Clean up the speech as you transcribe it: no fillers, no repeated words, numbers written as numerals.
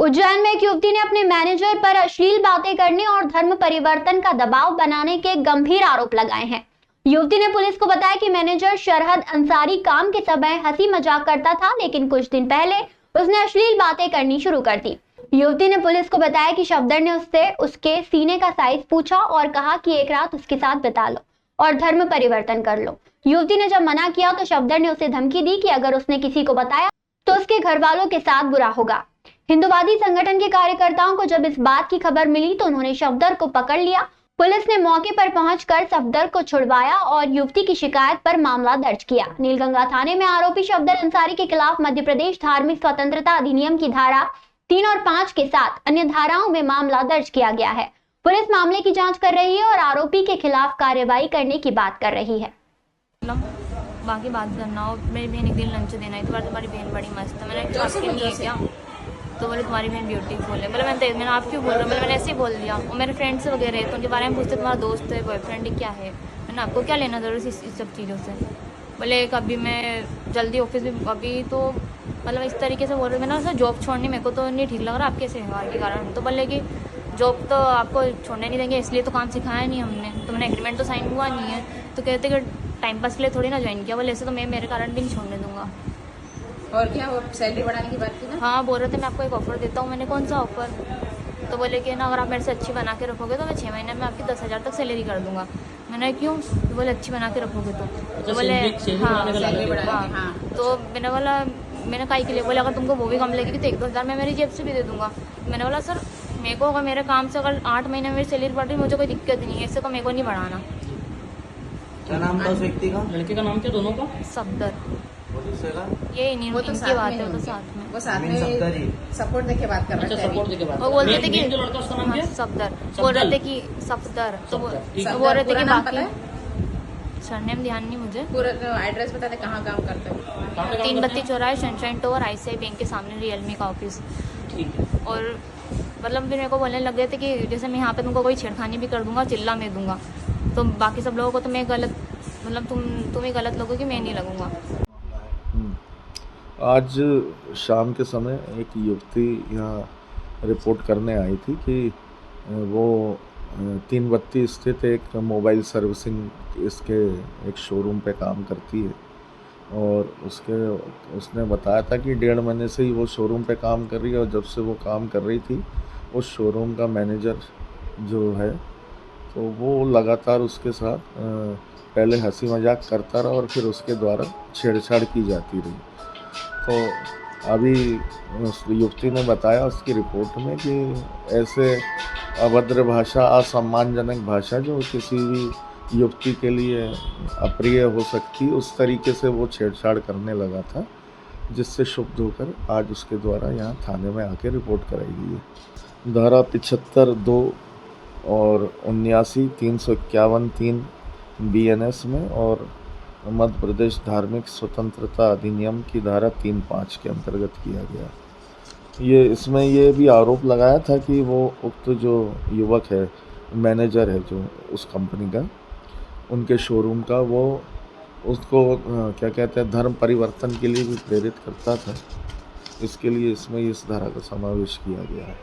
उज्जैन में एक युवती ने अपने मैनेजर पर अश्लील बातें करने और धर्म परिवर्तन का दबाव बनाने के गंभीर आरोप लगाए हैं। युवती ने पुलिस को बताया कि मैनेजर शरहद अंसारी काम के समय हंसी मजाक करता था, लेकिन कुछ दिन पहले उसने अश्लील बातें करनी शुरू कर दी। युवती ने पुलिस को बताया कि सफदर ने उससे उसके सीने का साइज पूछा और कहा कि एक रात उसके साथ बिता लो और धर्म परिवर्तन कर लो। युवती ने जब मना किया तो सफदर ने उसे धमकी दी कि अगर उसने किसी को बताया तो उसके घर वालों के साथ बुरा होगा। हिंदुवादी संगठन के कार्यकर्ताओं को जब इस बात की खबर मिली तो उन्होंने सफदर को पकड़ लिया। पुलिस ने मौके पर पहुंचकर सफदर को छुड़वाया और युवती की शिकायत पर मामला दर्ज किया। नीलगंगा थाने में आरोपी सफदर अंसारी के खिलाफ मध्य प्रदेश धार्मिक स्वतंत्रता अधिनियम की धारा 3 और 5 के साथ अन्य धाराओं में मामला दर्ज किया गया है। पुलिस मामले की जांच कर रही है और आरोपी के खिलाफ कार्रवाई करने की बात कर रही है। बाकी बात करना हो, मेरी बहन एक दिन लंच देना है, तो तुम्हारी बहन बड़ी मस्त है। मैंने आपके लिए क्या तो बोले तुम्हारी बहन ब्यूटीफुल है। मैंने आप क्यों बोल रहा हूँ, मैंने ऐसे ही बोल दिया। और मेरे फ्रेंड्स वगैरह है तो उनके बारे में पूछते तुम्हारा दोस्त है, बॉयफ्रेंड है, क्या है। मैंने आपको क्या लेना ज़रूरी इस सब चीज़ों से। बोले कभी मैं जल्दी ऑफिस भी अभी तो इस तरीके से बोल रहे। मैंने जॉब छोड़नी मेरे को तो नहीं ठीक लग रहा आपके ऐसे व्यवहार के कारण। तो बोले कि जॉब तो आपको छोड़ने नहीं देंगे, इसलिए तो काम सिखाया नहीं हमने, तो मैंने एग्रीमेंट तो साइन हुआ नहीं है। तो कहते कि टाइम पास के लिए थोड़ी ना ज्वाइन किया। बोले ऐसे तो मैं मेरे कारण भी नहीं छोड़ने दूंगा। और क्या वो सैलरी बढ़ाने की बात की ना? हाँ, बोल रहे थे मैं आपको एक ऑफर देता हूँ। मैंने कौन सा ऑफर? तो बोले कि ना अगर आप मेरे से अच्छी बना के रखोगे तो मैं 6 महीने में आपकी 10,000 तक सैलरी कर दूंगा। मैंने क्यों? तो बोले अच्छी बना के रखोगे तो बोले हाँ। तो मैंने बोला मैंने काई के लिए बोले अगर तुमको वो भी कम लगेगी तो 1-2 हज़ार मैं मेरी जेब से भी दे दूंगा। मैंने बोला सर मेरे को अगर मेरे काम से अगर 8 महीने में मेरी सैलरी बढ़ रही मुझे कोई दिक्कत नहीं है, इससे तो मेरे को नहीं बढ़ाना। क्या नाम था उस व्यक्ति का? लड़के का नाम क्या दोनों का? सफदर। ये इनकी बात है तो साथ में वो साथ में सपोर्ट देके बात कर रहे थे। सपोर्ट देके बात। वो बोलते थे कि जो लड़का उसका नाम क्या है? सफदर। बोल रहे थे कि सफदर तो बोल रहे थे कि बाकी सरनेम ध्यान नहीं मुझे। पूरा एड्रेस बता दे कहाँ काम करते हो? 3 बत्ती चौराहे सनशाइन टावर ICICI बैंक के सामने रियलमी का ऑफिस। ठीक है। और फिर मेरे को बोलने लग गए थे कि जैसे मैं यहाँ पे तुमको कोई छेड़खानी भी कर दूंगा, चिल्ला मैं दूंगा, तो बाकी सब लोगों को तो मैं गलत तुम ही गलत लोगोगे, मैं नहीं लगूंगा। आज शाम के समय एक युवती यहाँ रिपोर्ट करने आई थी कि वो 3 बत्ती स्थित एक मोबाइल सर्विसिंग इसके एक शोरूम पे काम करती है और उसने बताया था कि 1.5 महीने से ही वो शोरूम पे काम कर रही है और जब से वो काम कर रही थी उस शोरूम का मैनेजर जो है तो वो लगातार उसके साथ पहले हंसी मजाक करता रहा और फिर उसके द्वारा छेड़छाड़ की जाती रही। तो अभी उस युवती ने बताया उसकी रिपोर्ट में कि ऐसे अभद्र भाषा, असम्मानजनक भाषा जो किसी भी युवती के लिए अप्रिय हो सकती, उस तरीके से वो छेड़छाड़ करने लगा था, जिससे क्षुब्ध होकर आज उसके द्वारा यहाँ थाने में आके रिपोर्ट कराई गई है। धारा 75(2) और 79, 351(3) BNS में और मध्य प्रदेश धार्मिक स्वतंत्रता अधिनियम की धारा 3-5 के अंतर्गत किया गया। इसमें ये भी आरोप लगाया था कि वो उक्त जो युवक है, मैनेजर है जो उस कंपनी का, उनके शोरूम का, वो उसको क्या कहते हैं धर्म परिवर्तन के लिए भी प्रेरित करता था। इसके लिए इसमें इस धारा का समावेश किया गया है।